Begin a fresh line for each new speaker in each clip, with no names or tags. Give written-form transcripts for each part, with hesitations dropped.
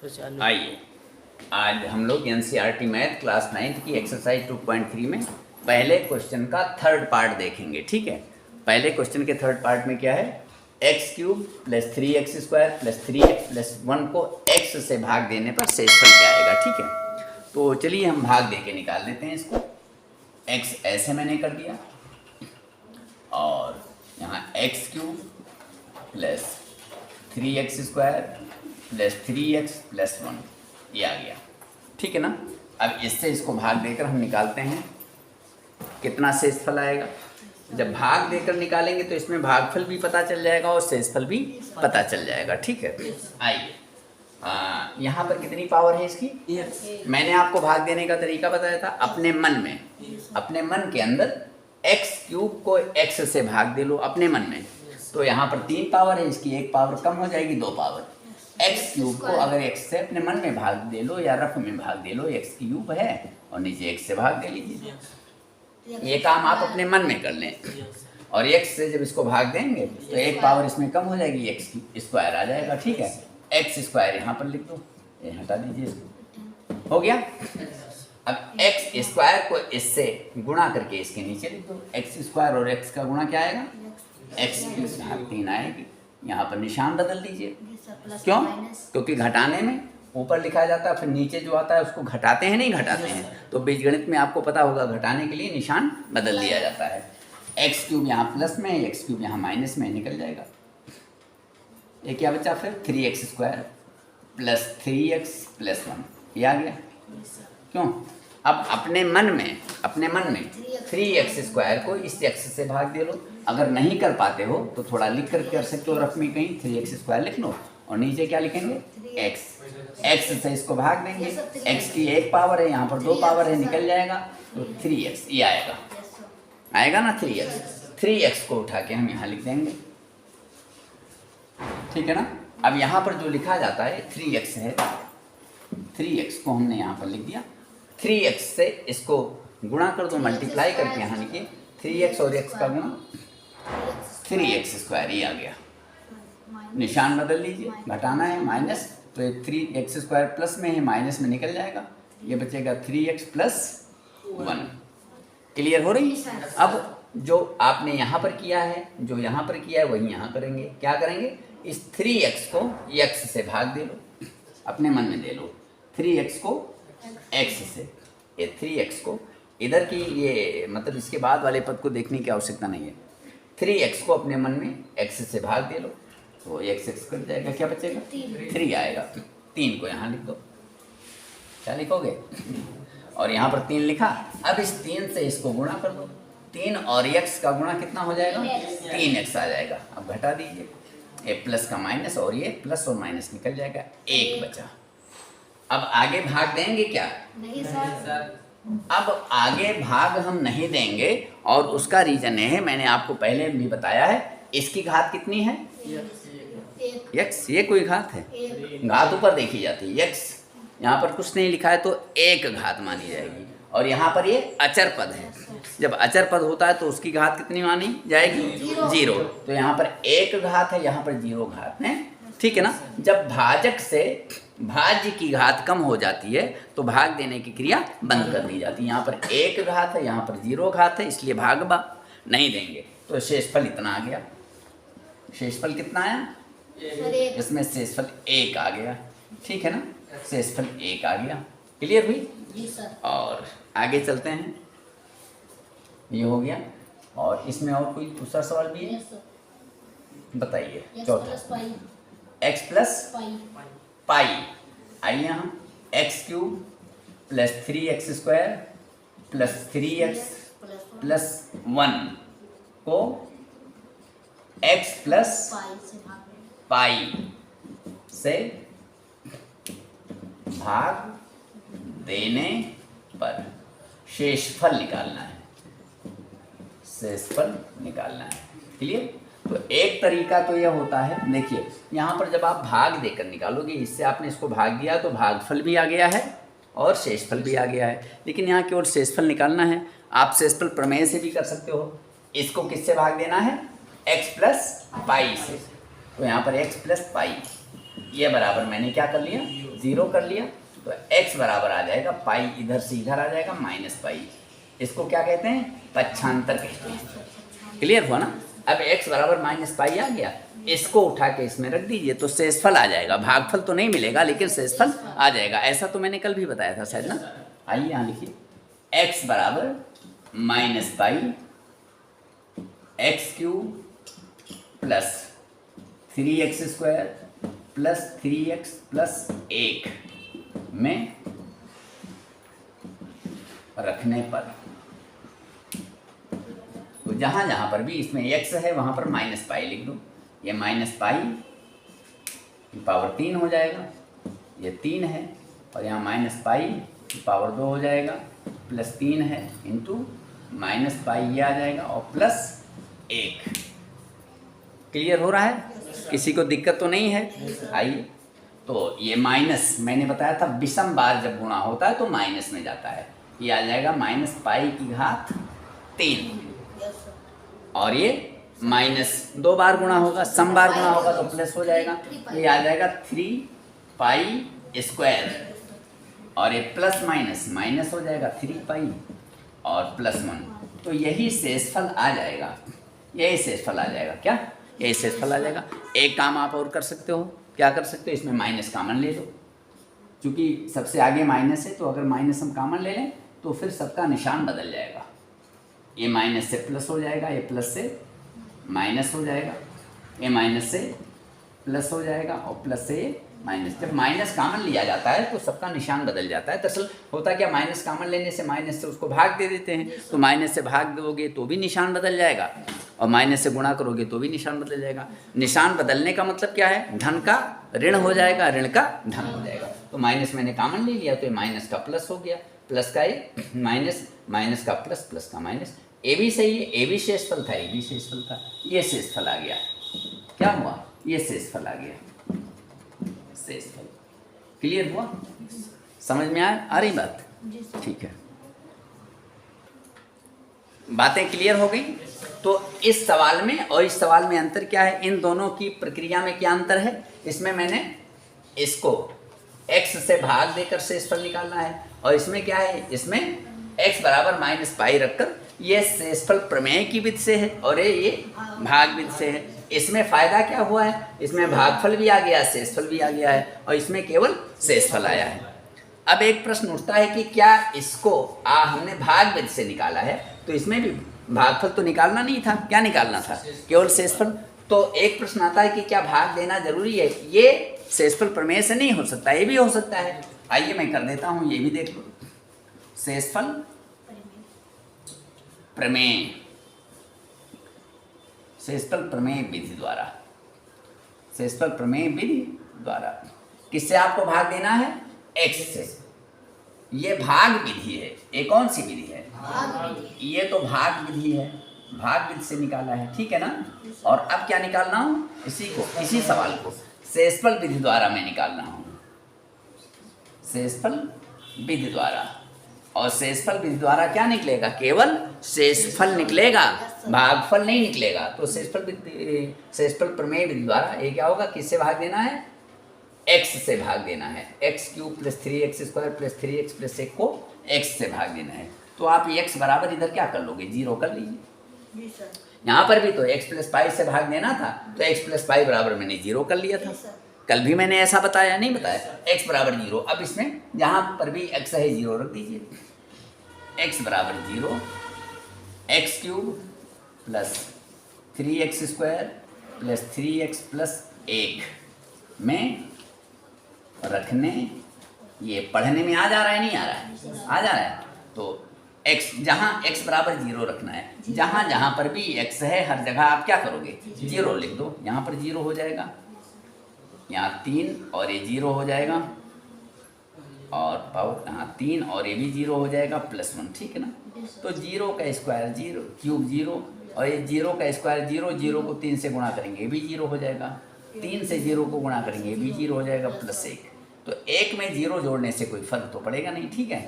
तो चालू
आइए, आज हम लोग एनसीईआरटी मैथ क्लास 9th की एक्सरसाइज 2.3 में पहले क्वेश्चन का थर्ड पार्ट देखेंगे। ठीक है, पहले क्वेश्चन के थर्ड पार्ट में क्या है, x cube plus 3x square plus 3x plus 1 को x से भाग देने पर शेषफल क्या आएगा। ठीक है, तो चलिए हम भाग दे के निकाल लेते हैं इसको। x ऐसे मैंने कर दिया और यहाँ x cube plus 3x square plus 3x plus 1 ये आ गया। ठीक है ना, अब इससे इसको भाग देकर हम निकालते हैं कितना शेषफल आएगा। जब भाग देकर निकालेंगे तो इसमें भागफल भी पता चल जाएगा और शेषफल भी पता चल जाएगा। ठीक है, आइए यहाँ पर कितनी पावर है इसकी। मैंने आपको भाग देने का तरीका बताया था, अपने मन में, अपने मन के अंदर एक्स क्यूब को एक्स से भाग दे लो अपने मन में, तो यहाँ पर 3 पावर है, इसकी एक पावर कम हो जाएगी, 2 पावर। एक्स क्यूब को अगर एक्स से अपने मन में भाग दे लो या रफ में भाग दे लो, एक्स क्यूब है और नीचे एक्स से भाग दे लीजिए। ये काम आप अपने मन में कर लें और एक्स से जब इसको भाग देंगे तो एक पावर इसमें कम हो जाएगी, एक्स स्क्वायर आ जाएगा। ठीक है, एक्स स्क्वायर यहाँ पर लिख दो, ये हटा दीजिए इसको, हो गया। अब एक्स स्क्वायर को इससे गुणा करके इसके नीचे लिख दो, एक्स स्क्वायर और एक्स का गुणा क्या आएगा, एक्स क्यूब 3 आएगी। यहाँ पर निशान बदल दीजिए, क्यों, क्योंकि घटाने में ऊपर लिखा जाता है, फिर नीचे जो आता है उसको घटाते हैं नहीं घटाते हैं, तो बीजगणित में आपको पता होगा घटाने के लिए निशान बदल दिया जाता है। एक्स क्यूब यहाँ प्लस में, एक्स क्यूब यहाँ माइनस में निकल जाएगा। ये क्या बचा फिर, 3x square plus 3x plus 1 ये आ गया। क्यों, अब अपने मन में 3x स्क्वायर को इस x से भाग दे लो। अगर नहीं कर पाते हो तो थोड़ा लिख कर सकते हो, रफ में कहीं 3x स्क्वायर लिख लो और नीचे क्या लिखेंगे, x से इसको भाग देंगे, x की एक पावर है, यहाँ पर 2 पावर है, निकल जाएगा, तो 3x ये आएगा ना 3x को उठा के हम यहाँ लिख देंगे। ठीक है ना, अब यहाँ पर जो लिखा जाता है 3x है, 3x को हमने यहाँ पर लिख दिया, 3x से इसको गुणा कर दो, मल्टीप्लाई करके यहाँ लिखिए 3x और x का गुणा 3x स्क्वायर ये आ गया। निशान बदल लीजिए, घटाना है माइनस, तो ये 3x स्क्वायर प्लस में है, माइनस में निकल जाएगा, ये बचेगा 3x प्लस 1। क्लियर हो रही है। अब जो आपने यहाँ पर किया है, जो यहाँ पर किया है वही यहाँ करेंगे। क्या करेंगे, इस 3x को x से भाग दे लो, अपने मन में दे लो, 3x को x से, ये 3x को इधर की ये मतलब इसके बाद वाले पद को देखने की आवश्यकता नहीं है, 3x को अपने मन में x से भाग दे लो तो x कर जाएगा, क्या बचेगा 3 आएगा। 3 को यहाँ लिख दो, क्या लिखोगे, और यहाँ पर 3 लिखा। अब इस 3 से इसको गुणा कर दो, 3 और x का गुणा कितना हो जाएगा, 3x आ जाएगा। अब घटा दीजिए, ये प्लस का माइनस और ये प्लस और माइनस निकल जाएगा, 1 बचा। अब आगे भाग देंगे क्या,
नहीं सर।
अब आगे भाग हम नहीं देंगे और उसका रीजन है, मैंने आपको पहले भी बताया है, इसकी घात कितनी है, x, ये कोई घात है, घात ऊपर देखी जाती है, x यहाँ पर कुछ नहीं लिखा है तो 1 घात मानी जाएगी, और यहाँ पर ये अचर पद है, जब अचर पद होता है तो उसकी घात कितनी मानी जाएगी, 0, तो यहाँ पर 1 घात है, यहाँ पर 0 घात है। ठीक है ना, जब भाजक से भाज्य की घात कम हो जाती है तो भाग देने की क्रिया बंद कर दी जाती है। यहाँ पर 1 घात है, यहाँ पर 0 घात है, इसलिए भाग नहीं देंगे, तो शेषफल इतना आ गया। शेषफल कितना आया, इसमें शेषफल 1 आ गया। ठीक है ना, शेषफल 1 आ गया। क्लियर हुई
जी सर।
और आगे चलते हैं, ये हो गया, और इसमें और कोई दूसरा सवाल भी है, बताइए। चौथा, x प्लस पाई, आइए यहाँ x cube plus 3x square plus 3x plus 1 को x प्लस पाई से भाग देने पर शेषफल निकालना है, शेषफल निकालना है। क्लियर, तो एक तरीका तो यह होता है, देखिए यहाँ पर जब आप भाग देकर निकालोगे, इससे आपने इसको भाग दिया तो भागफल भी आ गया है और शेषफल भी आ गया है, लेकिन यहाँ केवल शेषफल निकालना है। आप शेषफल प्रमेय से भी कर सकते हो। इसको किससे भाग देना है, x प्लस पाई से, तो यहाँ पर x प्लस पाई ये बराबर मैंने क्या कर लिया, जीरो कर लिया तो x बराबर आ जाएगा पाई, इधर से इधर आ जाएगा माइनस पाई। इसको क्या कहते हैं? पक्षांतर कहते हैं। क्लियर हुआ ना? अब x बराबर माइनस पाई आ गया, इसको उठा के इसमें रख दीजिए तो शेषफल आ जाएगा। भागफल तो नहीं मिलेगा लेकिन शेषफल आ जाएगा। ऐसा तो मैंने कल भी बताया था शायद ना। आइए यहाँ लिखिए, x बराबर minus pi x cube plus 3x square plus 3x plus 1 में रखने पर, तो जहाँ जहाँ पर भी इसमें x है वहाँ पर माइनस पाई लिख दो। ये माइनस पाई की पावर 3 हो जाएगा, ये 3 है, और यहाँ माइनस पाई की पावर 2 हो जाएगा, प्लस 3 है इंटू माइनस पाई ये आ जाएगा और प्लस 1। क्लियर हो रहा है? किसी को दिक्कत तो नहीं है? आइए, तो ये माइनस मैंने बताया था विषम बार जब गुणा होता है तो माइनस में जाता है। ये आ जाएगा माइनस पाई की घात 3, और ये माइनस 2 बार गुणा होगा, सम बार गुणा होगा तो प्लस हो जाएगा। ये आ जाएगा 3 पाई स्क्वायर, और ये प्लस माइनस माइनस हो जाएगा 3 पाई और प्लस 1। तो यही शेषफल आ जाएगा, यही शेषफल आ जाएगा। क्या? यही शेषफल आ जाएगा। एक काम आप और कर सकते हो, क्या कर सकते हो? इसमें माइनस कॉमन ले लो, क्योंकि सबसे आगे माइनस है, तो अगर माइनस हम कॉमन ले लें तो फिर सबका निशान बदल जाएगा। ये माइनस से प्लस हो जाएगा, ये प्लस से माइनस हो जाएगा, ये माइनस से प्लस हो जाएगा और प्लस से माइनस। जब माइनस कॉमन लिया जाता है तो सबका निशान बदल जाता है। दरअसल होता क्या, माइनस कॉमन लेने से माइनस से उसको भाग दे देते हैं, तो माइनस से भाग दोगे तो भी निशान बदल जाएगा, और माइनस से गुणा करोगे तो भी निशान बदल जाएगा। निशान बदलने का मतलब क्या है? धन का ऋण हो जाएगा, ऋण का धन हो जाएगा। तो माइनस मैंने कॉमन ले लिया तो ये माइनस का प्लस हो गया, प्लस का ये माइनस, माइनस का प्लस, प्लस का माइनस। ए भी सही है, ए भी शेषफल था, ए भी शेषफल था, ये शेषफल आ गया। क्या हुआ? ये शेषफल आ गया, शेषफल। क्लियर हुआ? समझ में आ रही बात? ठीक है, बातें क्लियर हो गई। तो इस सवाल में और इस सवाल में अंतर क्या है? इन दोनों की प्रक्रिया में क्या अंतर है? इसमें मैंने इसको x से भाग देकर शेषफल निकालना है, और इसमें क्या है? इसमें x बराबर माइनस पाई रखकर, ये शेषफल प्रमेय की विधि से है और ये भाग विधि से है। इसमें फायदा क्या हुआ है? इसमें भागफल भी आ गया, शेषफल भी आ गया है, और इसमें केवल शेषफल आया है। अब एक प्रश्न उठता है कि क्या इसको हमने भाग विधि से निकाला है, तो इसमें भी भागफल तो निकालना नहीं था, क्या निकालना था? केवल शेषफल। तो एक प्रश्न आता है कि क्या भाग देना जरूरी है? ये शेषफल प्रमेय से नहीं हो सकता, ये भी हो सकता है। आइए मैं कर देता हूँ, ये भी देख लो। शेषफल प्रमेय, शेषफल प्रमेय विधि द्वारा, शेषफल प्रमेय विधि द्वारा किससे आपको भाग देना है? x से। ये भाग विधि है। ये कौन सी विधि है? ये तो भाग विधि है, भाग विधि से निकाला है, ठीक है ना। और अब क्या निकालना हूँ? इसी को, इसी सवाल को शेषफल विधि द्वारा मैं निकालना हूँ, शेषफल विधि द्वारा। और शेषफल विधि द्वारा क्या निकलेगा? केवल शेषफल निकलेगा, भागफल नहीं निकलेगा। तो शेषफल प्रमेय विधि द्वारा ये क्या होगा? किससे भाग देना है? x से भाग देना है। X cube plus 3x square plus 3x plus 1 को x से भाग देना है। तो आप x बराबर इधर क्या कर लोगे? 0 कर लीजिए। यहाँ पर भी तो x प्लस पाई से भाग देना था, तो x प्लस पाई बराबर मैंने 0 कर लिया था। कल भी मैंने ऐसा बताया, नहीं बताया? x बराबर 0। अब इसमें जहाँ पर भी x है 0 रख दीजिए। x बराबर 0, x cube plus 3x square plus 3x plus 1 में रखने, ये पढ़ने में आ जा रहा है, नहीं आ रहा है? आ जा रहा है। तो x, जहाँ x बराबर 0 रखना है, जहाँ जहाँ पर भी x है हर जगह आप क्या करोगे? 0 लिख दो। यहाँ पर 0 हो जाएगा, यहाँ 3 और ये 0 हो जाएगा, और पावर यहाँ 3 और ये भी 0 हो जाएगा, प्लस 1, ठीक है ना। तो 0 का स्क्वायर 0 क्यूब 0, और ये 0 का स्क्वायर 0, 0 को 3 से गुणा करेंगे ये भी 0 हो जाएगा, 3 से 0 को गुणा करेंगे ये भी 0 हो जाएगा, प्लस 1। तो 1 में 0 जोड़ने से कोई फर्क तो पड़ेगा नहीं, ठीक है।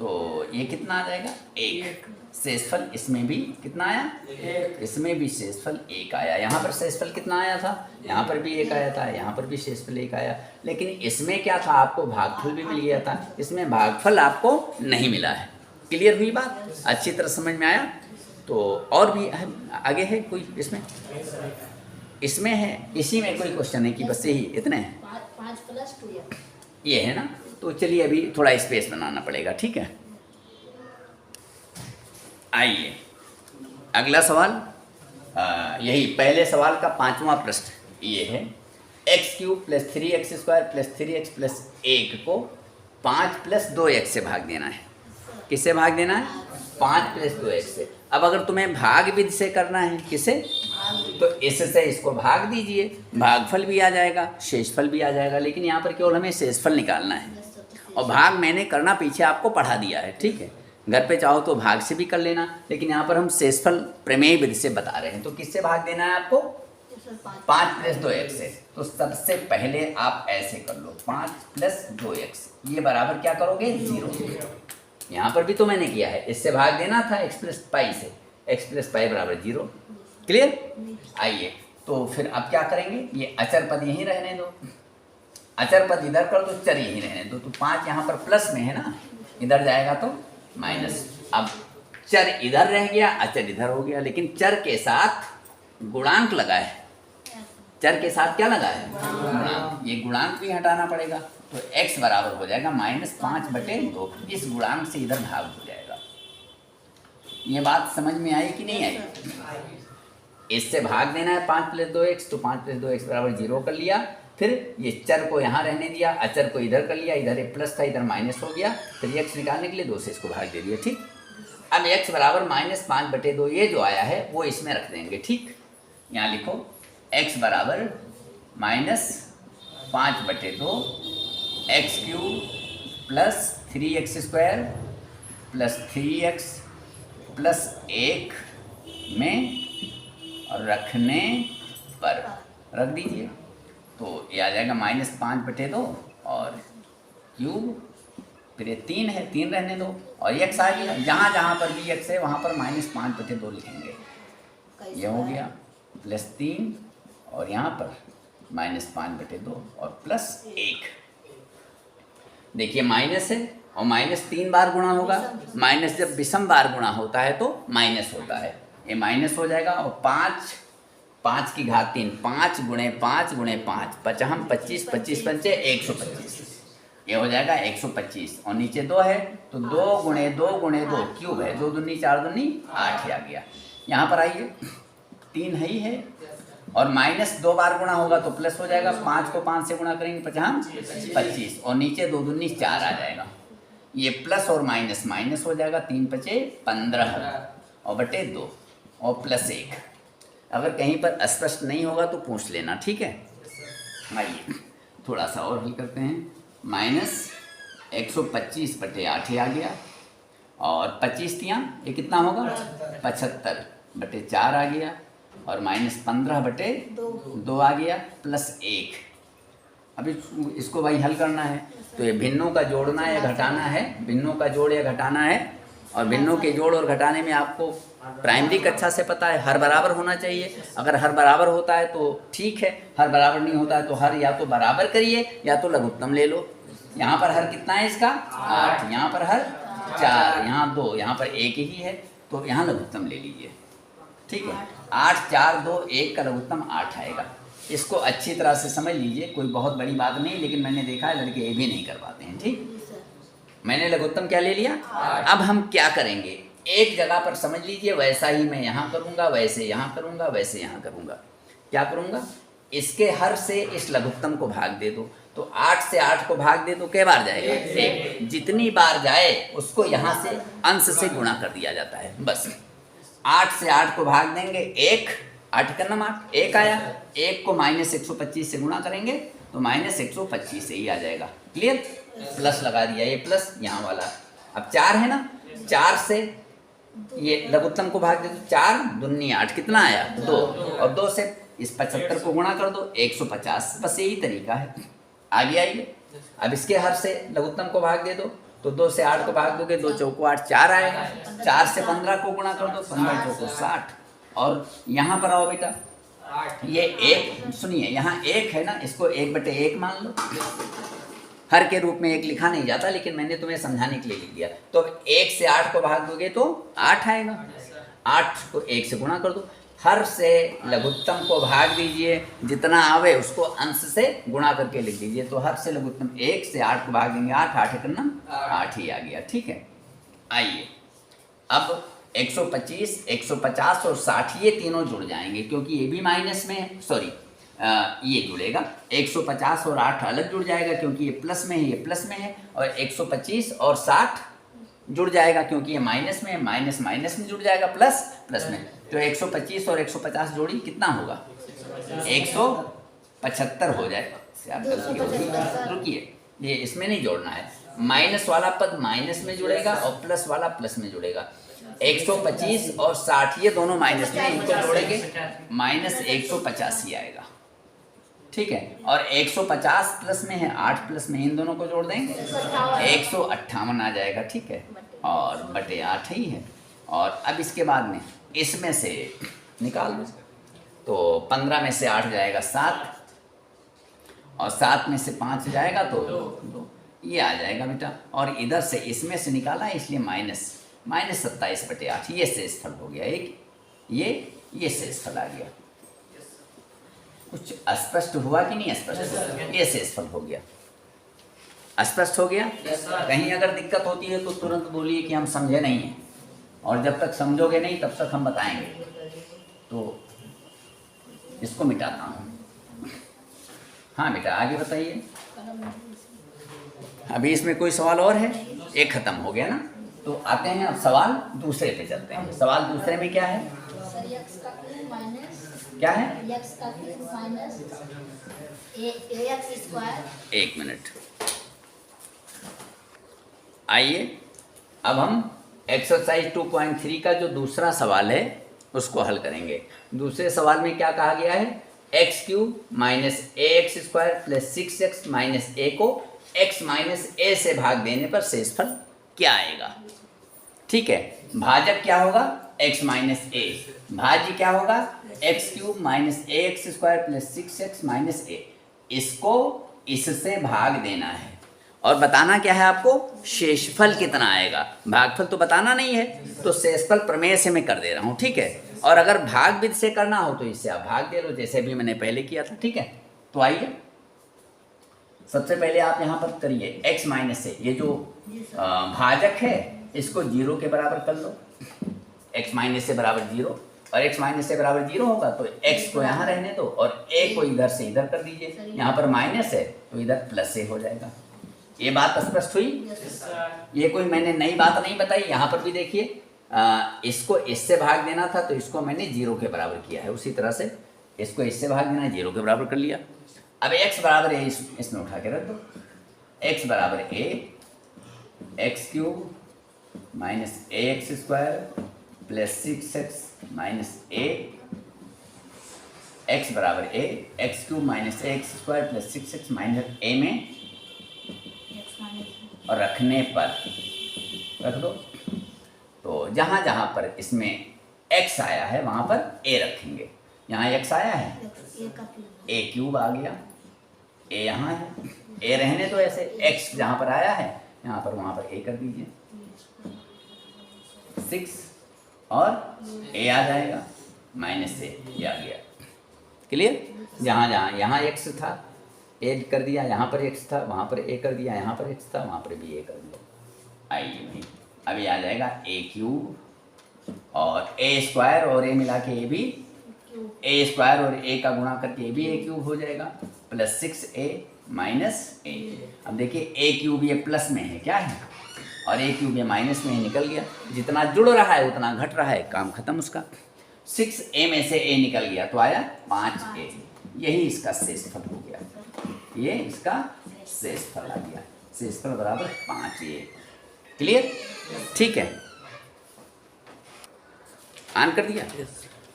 तो ये कितना आ जाएगा? 1। शेषफल इसमें भी कितना आया? 1। इसमें भी शेषफल 1 आया। यहाँ पर शेषफल कितना आया था? यहाँ पर भी 1 आया था, यहाँ पर भी शेषफल 1 आया। लेकिन इसमें क्या था? आपको भागफल भी मिल गया था, इसमें भागफल आपको नहीं मिला है। क्लियर हुई बात? अच्छी तरह समझ में आया? तो और भी है, आगे है कोई इसमें है, इसी में कोई क्वेश्चन है कि बस यही इतने हैं?
5 + 2
ये है ना। तो चलिए अभी थोड़ा स्पेस बनाना पड़ेगा, ठीक है। आइए अगला सवाल, यही पहले सवाल का 5वां प्रश्न ये है। x³ + 3x² + 3x + 1 को 5 + 2x से भाग देना है। किससे भाग देना है? 5 + 2x से। अब अगर तुम्हें भाग विधि से करना है, किसे? तो इससे इसको भाग दीजिए, भागफल भी आ जाएगा, शेषफल भी आ जाएगा। लेकिन यहाँ पर केवल हमें शेषफल निकालना है, और भाग मैंने करना पीछे आपको पढ़ा दिया है, ठीक है। घर पे चाहो तो भाग से भी कर लेना, लेकिन यहाँ पर हम शेषफल प्रमेय विधि से बता रहे हैं। तो किससे भाग देना है आपको? 5 + 2x से। तो सबसे पहले आप ऐसे कर लो, 5 + 2x, ये बराबर क्या करोगे? 0। यहाँ पर भी तो मैंने किया है, इससे भाग देना था x + π से, x + π = 0। क्लियर? आइए तो फिर अब क्या करेंगे? ये अचर पद यहीं रहने दो, अचर पद इधर कर दो, चर यहीं रहने दो। तो 5 यहाँ पर प्लस में है ना, इधर जाएगा तो माइनस। अब चर इधर रह गया, अचर इधर हो गया, लेकिन चर के साथ गुणांक लगा है। चर के साथ क्या लगा है? गुणांक। ये गुणांक भी हटाना पड़ेगा, तो x बराबर हो जाएगा -5/2। इस गुणांक से इधर भाग हो जाएगा। ये बात समझ में आई कि नहीं आई? इससे भाग देना है 5 + 2x, तो 5 + 2x = 0 कर लिया। फिर ये चर को यहाँ रहने दिया, अचर को इधर कर लिया, इधर एक प्लस था, इधर माइनस हो गया। फिर x निकालने के लिए 2 से इसको भाग दे दिया, ठीक। अब x बराबर -5/2, ये जो आया है वो इसमें रख देंगे, ठीक। यहाँ लिखो x बराबर -5/2 x³ + 3x² + 3x + 1 में रखने पर रख दीजिए। तो ये आ जाएगा -5/2 और क्यूब, फिर ये 3 है, 3 रहने दो, और x आ गया। जहाँ जहाँ पर भी x है वहाँ पर -5/2 लिखेंगे। ये हो गया +3, और यहाँ पर -5/2 और +1। देखिए माइनस है, और माइनस 3 बार गुणा होगा। माइनस जब विषम बार गुणा होता है तो माइनस होता है, ये माइनस हो जाएगा। और 5 की घात 3, 5 × 5 × 5, 5 25, 25 पंचे 125, ये हो जाएगा 125। और नीचे 2 है तो 2 × 2 × 2 क्यूब है, 2 दूनी 4 दूनी 8 आ गया। यहाँ पर आइए 3 है ही है, और माइनस 2 बार गुणा होगा तो प्लस हो जाएगा। 5 को 5 से गुणा करेंगे 5 25, और नीचे 2 दूनी 4 आ जाएगा। ये प्लस और माइनस माइनस हो जाएगा, 3 5 15 और बटे 2 और +1। अगर कहीं पर अस्पष्ट नहीं होगा तो पूछ लेना, ठीक है। आइए थोड़ा सा और हल करते हैं। -125/8 आ गया, और 25 तियाँ ये कितना होगा? 75/4 आ गया, और -15/2 आ गया, +1। अभी इसको भाई हल करना है, तो ये भिन्नों का जोड़ना या घटाना है, भिन्नों का जोड़ या घटाना है। और भिन्नों के जोड़ और घटाने में आपको प्राइमरी कक्षा से पता है, हर बराबर होना चाहिए। अगर हर बराबर होता है तो ठीक है, हर बराबर नहीं होता है तो हर या तो बराबर करिए या तो लघुत्तम ले लो। यहाँ पर हर कितना है इसका? 8, यहाँ पर हर 4, यहाँ 2, यहाँ पर 1 ही है, तो यहाँ लघुत्तम ले लीजिए, ठीक है। 8 4 2 1 का लघुत्तम 8 आएगा। इसको अच्छी तरह से समझ लीजिए, कोई बहुत बड़ी बात नहीं, लेकिन मैंने देखा है लड़के ये भी नहीं कर पाते हैं, ठीक। मैंने लघुत्तम क्या ले लिया। अब हम क्या करेंगे, एक जगह पर समझ लीजिए, वैसा ही मैं यहाँ करूँगा, वैसे यहाँ करूँगा, वैसे यहाँ करूँगा। क्या करूँगा, इसके हर से इस लघुत्तम को भाग दे दो, तो 8 से 8 को भाग दे दो, कै बार जाएगा? 1। जितनी बार जाए उसको यहाँ से अंश से गुणा कर दिया जाता है, बस। 8 से 8 को भाग देंगे 1, 8 का नाम 8, 1 आया। 1 को -125 से गुणा करेंगे तो -125 से ही आ जाएगा। क्लियर? प्लस लगा दिया, ये प्लस यहाँ वाला। अब 4 है ना, 4 से ये लघुत्तम को भाग दे दो, 4 दूनी 8, कितना आया? 2, और 2 से इस 75 को गुणा कर दो, 150। बस यही तरीका है। आगे आइए, अब इसके हर से लघुत्तम को भाग दे दो, तो 2 से 8 को भाग दोगे, 2 चौको 8, 4 आएगा। 4 से 15 को गुणा कर दो, 15 चौको 60। और यहाँ पर आओ बेटा, ये एक, सुनिए यहाँ एक है ना, इसको 1/1 मान लो। हर के रूप में 1 लिखा नहीं जाता, लेकिन मैंने तुम्हें समझाने के लिए लिख दिया। तो अब 1 से 8 को भाग दोगे तो 8 आएगा। 8 को 1 से गुणा कर दो। हर से लघुत्तम को भाग दीजिए, जितना आवे उसको अंश से गुणा करके लिख दीजिए। तो हर से लघुत्तम 1 से 8 को भाग देंगे 8, 8 करना 8 ही आ गया। ठीक है, आइए अब 125, 150 और 60 ये तीनों जुड़ जाएंगे, क्योंकि ये भी माइनस में है, सॉरी ये जुड़ेगा। 150 और 8 अलग जुड़ जाएगा, क्योंकि ये प्लस में है, ये प्लस में है। और 125 और 60 जुड़ जाएगा, क्योंकि ये माइनस में है, माइनस माइनस में जुड़ जाएगा, प्लस प्लस में। तो 125 और 150 जोड़ी कितना होगा? 175 हो जाएगा। यार गलती होगी, रुकिए, ये इसमें नहीं जोड़ना है। माइनस वाला पद माइनस में जुड़ेगा और प्लस वाला प्लस में जुड़ेगा। 125 और 60 ये दोनों माइनस में, इनको जोड़ेंगे -150 ही आएगा। ठीक है, और 150 प्लस में है, 8 प्लस में, इन दोनों को जोड़ देंगे 158 आ जाएगा। ठीक है, और बटे 8 ही है। और अब इसके बाद में इसमें से निकाल दो, तो 15 में से 8 जाएगा 7, और 7 में से 5 जाएगा तो 2, ये आ जाएगा बेटा। और इधर से इसमें से निकाला है, इसलिए -27/8 ये शेषफल हो गया। एक ये शेषफल आ गया। कुछ स्पष्ट हुआ कि नहीं स्पष्ट? ये शेषफल हो गया। स्पष्ट हो गया? कहीं अगर दिक्कत होती है तो तुरंत बोलिए कि हम समझे नहीं हैं, और जब तक समझोगे नहीं तब तक हम बताएंगे। तो इसको मिटाता हूँ। हाँ बेटा, आगे बताइए। अभी इसमें कोई सवाल और है? एक खत्म हो गया ना। तो आते हैं अब सवाल दूसरे पे चलते हैं। सवाल दूसरे में क्या है? क्या है? एक मिनट, आइए अब हम एक्सरसाइज 2.3 का जो दूसरा सवाल है उसको हल करेंगे। दूसरे सवाल में क्या कहा गया है? x³ - ax² + 6x - a को x - a से भाग देने पर शेषफल क्या आएगा? ठीक है, भाजक क्या होगा? x - a, भाज्य क्या होगा? x³ - ax² + 6x - a। इसको इससे भाग देना है और बताना क्या है आपको? शेषफल कितना आएगा। भागफल तो बताना नहीं है, तो शेषफल प्रमेय से मैं कर दे रहा हूँ। ठीक है, और अगर भाग विधि से करना हो तो इससे आप भाग दे लो, जैसे भी मैंने पहले किया था। ठीक है, तो आइए सबसे पहले आप यहाँ पर करिए x - a, ये जो भाजक है इसको 0 के बराबर कर लो। x - a बराबर 0, और x - a बराबर 0 होगा तो x को यहाँ रहने दो और a को इधर से इधर कर दीजिए। यहाँ पर माइनस है तो इधर प्लस a हो जाएगा। ये बात स्पष्ट हुई? ये कोई मैंने नई बात नहीं बताई। यहाँ पर भी देखिए, इसको इससे भाग देना था तो इसको मैंने 0 के बराबर किया है, उसी तरह से इसको इससे भाग देना है, 0 के बराबर कर लिया। अब x बराबर a इसमें उठा के रख दो। x बराबर a, x³ - ax² + 6x - a, x बराबर a, x³ - ax² + 6x - a में और रखने पर रख दो। तो जहाँ जहाँ पर इसमें x आया है वहाँ पर a रखेंगे। यहाँ x आया है, a³ आ गया, a यहाँ है, a रहने दो ऐसे। x जहाँ पर आया है यहाँ पर वहाँ पर a कर दीजिए, 6 और a आ जाएगा -a, ये आ गया। क्लियर? जहाँ जहाँ यहाँ x था a कर दिया, यहाँ पर x था वहाँ पर a कर दिया, यहाँ पर x था वहाँ पर भी a कर दिया। आइए भाई, अभी आ जाएगा a³ और a² और a मिला के a भी a² और a का गुणा करके a भी a³ हो जाएगा + 6a - a। अब देखिए a³ ये प्लस में है, क्या है, और a³ ये माइनस में है, निकल गया। जितना जुड़ रहा है उतना घट रहा है, काम खत्म उसका। 6a में से a निकल गया तो आया 5a। यही इसका शेषफल हो गया, ये इसका शेषफल आ गया। शेषफल बराबर 5a। क्लियर? ठीक है, ऑन कर दिया।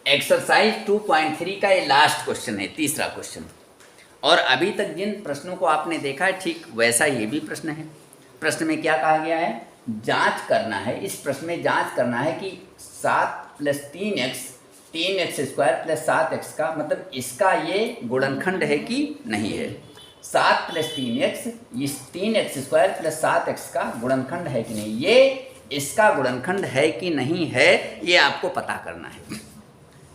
एक्सरसाइज 2.3 का ये लास्ट क्वेश्चन है, तीसरा क्वेश्चन। और अभी तक जिन प्रश्नों को आपने देखा है ठीक वैसा ये भी प्रश्न है। प्रश्न में क्या कहा गया है, जांच करना है, इस प्रश्न में जांच करना है कि 7 + 3x 3x square plus 7x का मतलब इसका ये गुणनखंड है कि नहीं है। 7 + 3x इस 3x स्क्वायर प्लस 7x का गुणनखंड है कि नहीं, ये इसका गुणनखंड है कि नहीं है, ये आपको पता करना है।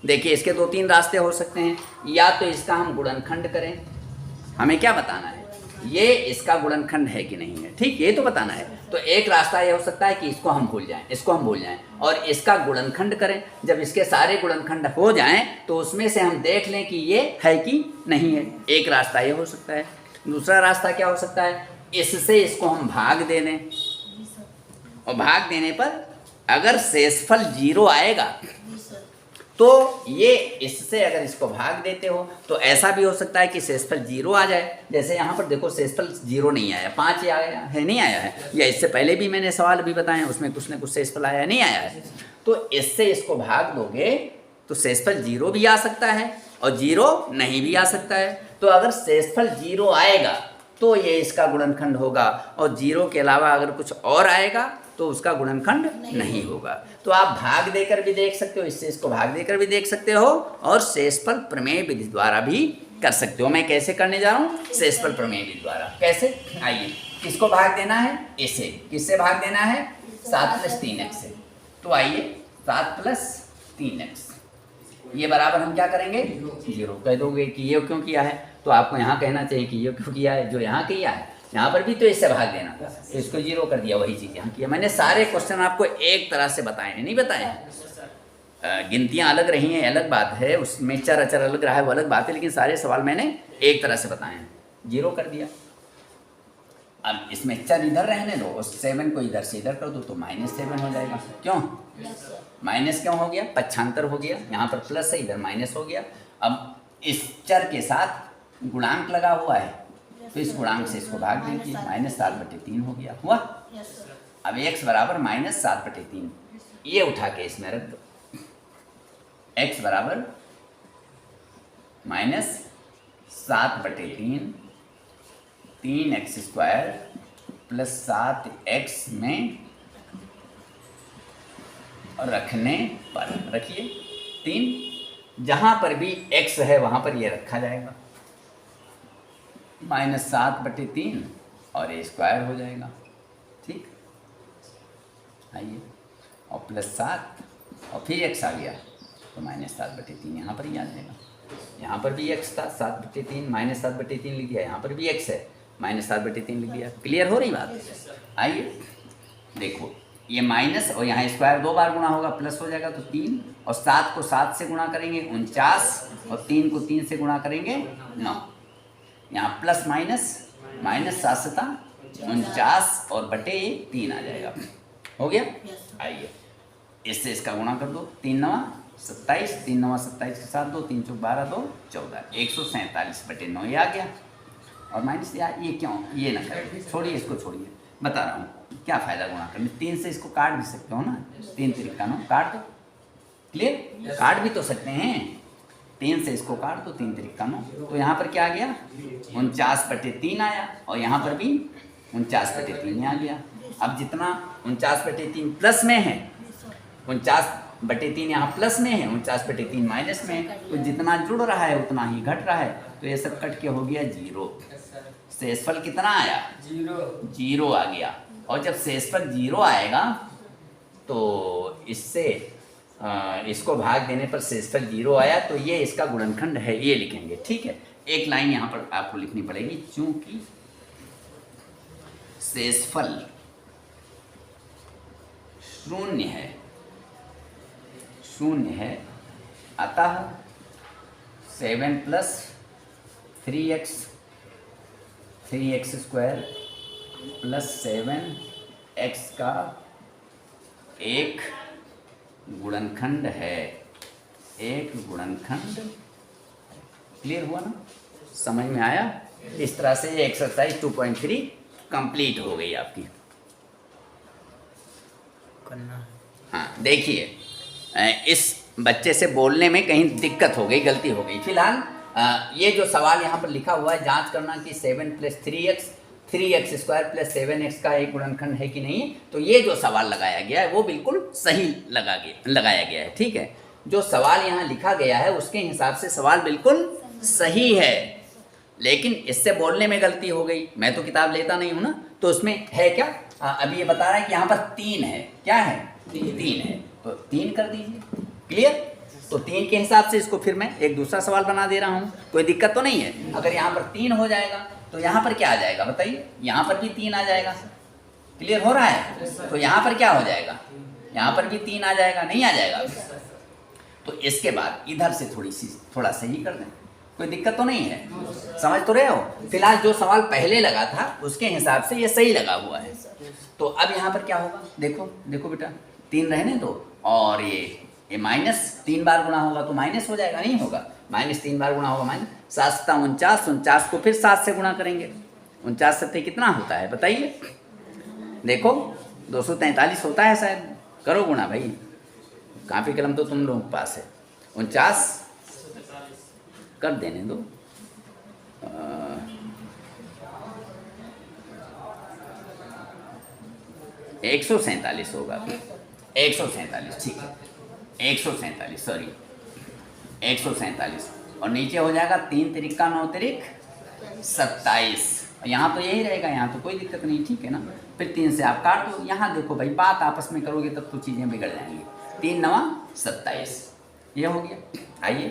देखिए इसके 2-3 रास्ते हो सकते हैं, या तो इसका हम गुणनखंड करें, हमें क्या बताना है, ये इसका गुणनखंड है कि नहीं है, ठीक, ये तो बताना है। तो एक रास्ता ये हो सकता है कि इसको हम भूल जाएं, इसको हम भूल जाएं और इसका गुणनखंड करें। जब इसके सारे गुणनखंड हो जाएं तो उसमें से हम देख लें कि ये है कि नहीं है। एक रास्ता ये हो सकता है। दूसरा रास्ता क्या हो सकता है, इससे इसको हम भाग दे दें और भाग देने पर अगर शेषफल 0 आएगा तो ये इससे अगर इसको भाग देते हो तो ऐसा भी हो सकता है कि शेषफल 0 आ जाए। जैसे यहाँ पर देखो शेषफल 0 नहीं आया, 5 ही आया है, नहीं आया है, या इससे पहले भी मैंने सवाल भी बताए उसमें कुछ न कुछ शेषफल आया नहीं आया है। तो इससे इसको भाग दोगे तो शेषफल 0 भी आ सकता है और 0 नहीं भी आ सकता है। तो अगर शेषफल 0 आएगा तो ये इसका गुणनखंड होगा और 0 के अलावा अगर कुछ और आएगा तो उसका गुणनखंड नहीं होगा। तो आप भाग देकर भी देख सकते हो, इससे इसको भाग देकर भी देख सकते हो और शेषफल प्रमेय विधि द्वारा भी कर सकते हो। मैं कैसे करने जा रहा हूँ, शेषफल प्रमेय विधि द्वारा। कैसे, आइए, किसको भाग देना है, इसे, किससे भाग देना है, 7 + 3x से। तो आइए 7 + 3x ये बराबर हम क्या करेंगे, 0 कह दोगे कि ये क्यों किया है, तो आपको यहाँ कहना चाहिए कि ये क्यों किया है, जो यहाँ किया है यहाँ पर भी तो इससे भाग देना था, तो इसको 0 कर दिया, वही चीज़ यहाँ किया। मैंने सारे क्वेश्चन आपको एक तरह से बताए हैं, नहीं बताए हैं, गिनतियाँ अलग रही हैं अलग बात है, उसमें चर अचर अलग रहा है वो अलग बात है, लेकिन सारे सवाल मैंने एक तरह से बताए हैं। 0 कर दिया। अब इसमें चर इधर रहने दो और 7 को इधर से इधर कर दो तो -7 हो जाएगा। क्यों माइनस क्यों हो गया, पक्षांतर हो गया, यहाँ पर प्लस है इधर माइनस हो गया। अब इस चर के साथ गुणांक लगा हुआ है तो इस गुणांक से इसको भाग दीजिए, -7/3 हो गया, हुआ। अब x बराबर -7/3 ये उठा के इसमें रख दो, x बराबर -7/3 3x स्क्वायर प्लस 7x में रखने पर रखिए 3, जहाँ पर भी x है वहाँ पर ये रखा जाएगा, -7/3 और a स्क्वायर हो जाएगा, ठीक। आइए और +7 और फिर x आ गया तो -7/3 यहाँ पर ही आ जाएगा। यहाँ पर भी x था 7/3 -7/3 लिख दिया, यहाँ पर भी x है -7/3 लिख दिया। क्लियर हो रही बात। आइए देखो ये माइनस और यहाँ स्क्वायर 2 बार गुणा होगा, प्लस हो जाएगा तो 3 और 7 को 7 से गुणा करेंगे 49 और 3 को 3 से गुणा करेंगे 9। यहाँ प्लस माइनस -7 49 और बटे 3 आ जाएगा, हो गया। आइए इससे इसका गुणा कर दो, 3 9 27 3 9 27 के साथ 2 3 4 12 2 14 147/9 ये आ गया। और माइनस ये क्यों, ये ना करें, छोड़िए इसको, छोड़िए, बता रहा हूँ क्या फ़ायदा गुणा करने। 3 से इसको काट भी सकते हो ना, 3 3 9 काट दो, क्लियर, काट भी तो सकते हैं। 3 से इसको काट दो, 3 3 9, तो यहाँ पर क्या आ गया 49/3 आया और यहाँ पर भी 49/3 आ गया। अब जितना 49/3 प्लस में है, 49/3 यहाँ प्लस में है, 49/3 माइनस में है, तो जितना जुड़ रहा है उतना ही घट रहा है, तो ये सब कट के हो गया 0। शेषफल कितना आया, 0 आ गया। और जब शेषफल 0 आएगा तो इससे इसको भाग देने पर शेषफल 0 आया तो ये इसका गुणनखंड है, ये लिखेंगे, ठीक है। एक लाइन यहाँ पर आपको लिखनी पड़ेगी, चूंकि शेषफल 0 है अतः 7 + 3x स्क्वायर प्लस 7x का एक गुणनखंड है, एक गुणनखंड। क्लियर हुआ ना, समझ में आया। इस तरह से ये एक्सरसाइज 2.3 कंप्लीट हो गई आपकी। हाँ देखिए इस बच्चे से बोलने में कहीं दिक्कत हो गई, गलती हो गई। फिलहाल ये जो सवाल यहाँ पर लिखा हुआ है, जांच करना कि 7 + 3x 3x² प्लस 7x का एक गुणनखंड है कि नहीं। तो ये जो सवाल लगाया गया है वो बिल्कुल सही लगाया गया है, ठीक है। जो सवाल यहाँ लिखा गया है उसके हिसाब से सवाल बिल्कुल सही है, लेकिन इससे बोलने में गलती हो गई। मैं तो किताब लेता नहीं हूँ ना, तो उसमें है क्या, अभी ये बता रहा है कि यहाँ पर 3 है। क्या है? 3 है, तो 3 कर दीजिए। क्लियर? तो 3 के हिसाब से इसको फिर मैं एक दूसरा सवाल बना दे रहा हूँ, कोई दिक्कत तो नहीं है। अगर यहाँ पर 3 हो जाएगा तो यहाँ पर क्या आ जाएगा बताइए? यहाँ पर भी 3 आ जाएगा। क्लियर हो रहा है? तो यहाँ पर क्या हो जाएगा? यहाँ पर भी 3 आ जाएगा, नहीं आ जाएगा? तो इसके बाद इधर से थोड़ा सही कर दें, कोई दिक्कत तो नहीं है, समझ तो रहे हो। फिलहाल जो सवाल पहले लगा था उसके हिसाब से ये सही लगा हुआ है। तो अब यहाँ पर क्या होगा, देखो देखो बेटा, 3 रहने दो, और ये माइनस 3 बार गुणा होगा तो माइनस हो जाएगा, नहीं होगा? माइनस 3 बार गुणा होगा माइनस 7 7 49, 49 को फिर 7 से गुणा करेंगे। 49 7 कितना होता है बताइए? देखो 243 होता है शायद, करो गुणा भाई, काफ़ी कलम तो तुम लोगों के पास है। 49 कर देने दो, 147 होगा, 147, ठीक है, 147, सॉरी 147, और नीचे हो जाएगा 3 तिरिका 9 तिरिक 27। यहाँ तो यही रहेगा, यहाँ तो कोई दिक्कत नहीं, ठीक है ना। फिर 3 से आप काट दो। यहाँ देखो भाई, बात आपस में करोगे तब तो चीज़ें बिगड़ जाएंगी। 3 9 27, ये हो गया। आइए,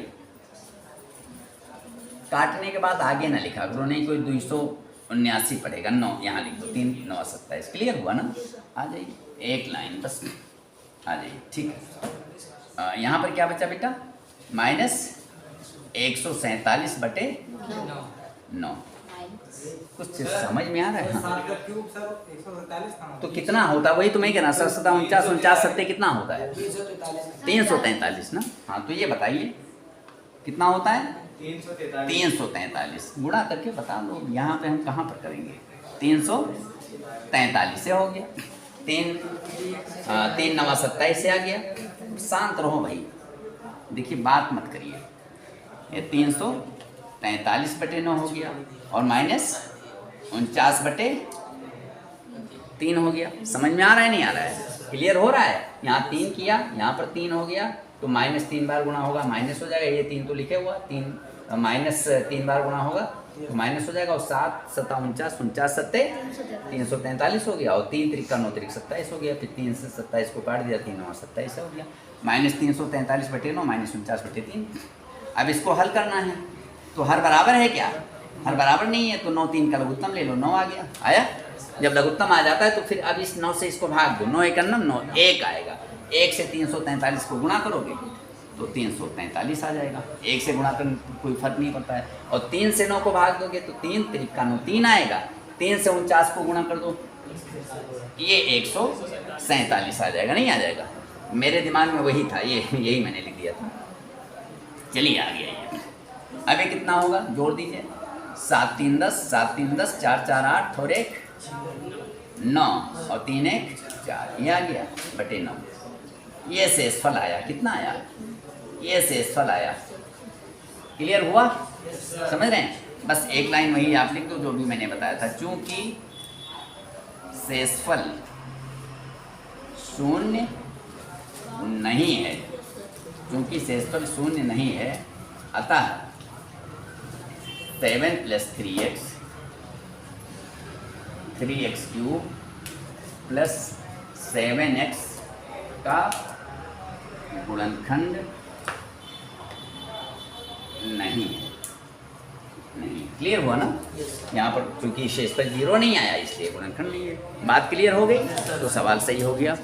काटने के बाद आगे ना लिखा करो, नहीं कोई 279 पड़ेगा, 9 यहाँ लिख दो, 3 9 27। क्लियर हुआ ना? आ जाइए, एक लाइन बस आ जाइए, ठीक है। यहाँ पर क्या बचा बेटा? माइनस 147 बटे 9। कुछ समझ में आ रहा है? हाँ। तो कितना होता है वही तो मैं कहना, 7 7 49 49 7 कितना होता है? 343 ना। हाँ, तो ये बताइए कितना होता है? 343 गुणा करके बता दो। यहाँ पे हम कहाँ पर करेंगे? 343 से हो गया, 3 9 27 से आ गया। शांत रहो भाई, देखिए बात मत करिए। ये 343 बटे 9 हो गया, और माइनस 49 बटे 3 हो गया। समझ में आ रहा है नहीं आ रहा है? क्लियर हो रहा है? यहाँ 3 किया, यहाँ पर 3 हो गया, तो माइनस 3 बार गुणा होगा माइनस हो जाएगा। ये 3 तो लिखे हुआ, 3 माइनस 3 बार गुणा होगा तो माइनस हो जाएगा, और 7 7 49 49 7 343 हो गया, और 3 तिरिका 9 तिरिक 27 हो गया। फिर 3 से 27 को काट दिया, 3 9 27 हो गया। माइनस 343 बटे 9 माइनस 49 बटे 3। अब इसको हल करना है, तो हर बराबर है क्या? हर बराबर नहीं है, तो 9 3 का लघुत्तम ले लो, 9 आ गया। आया? जब लघुत्तम आ जाता है तो फिर अब इस 9 से इसको भाग दो, 9 1 9 1 आएगा। 1 से 343 को गुणा करोगे तो 343 आ जाएगा। 1 से गुणा करने कोई फर्क नहीं पड़ता है। और 3 से 9 को भाग दोगे तो 3 तिरिका 9 3 आएगा। 3 से 49 को गुणा कर दो, ये 147 आ जाएगा, नहीं आ जाएगा? मेरे दिमाग में वही था, ये यही मैंने लिख दिया था। चलिए आ गया ये। अब ये कितना होगा? जोड़ दीजिए, 7 3 10 7 3 10 4 4 8 और 1 9 और 3 1 4, ये आ गया बटे 9। ये शेषफल आया, कितना आया? ये शेषफल आया। क्लियर हुआ? समझ रहे हैं? बस एक लाइन वही आप लिख दो जो भी मैंने बताया था। चूंकि शेषफल शून्य नहीं है, चूंकि शेषफल शून्य नहीं है, अतः 7 + 3x क्यूब प्लस 7x का गुणनखंड नहीं है। नहीं, क्लियर हुआ ना? यहाँ पर चूंकि शेषफल 0 नहीं आया इसलिए गुणनखंड नहीं है। बात क्लियर हो गई? तो सवाल सही हो गया।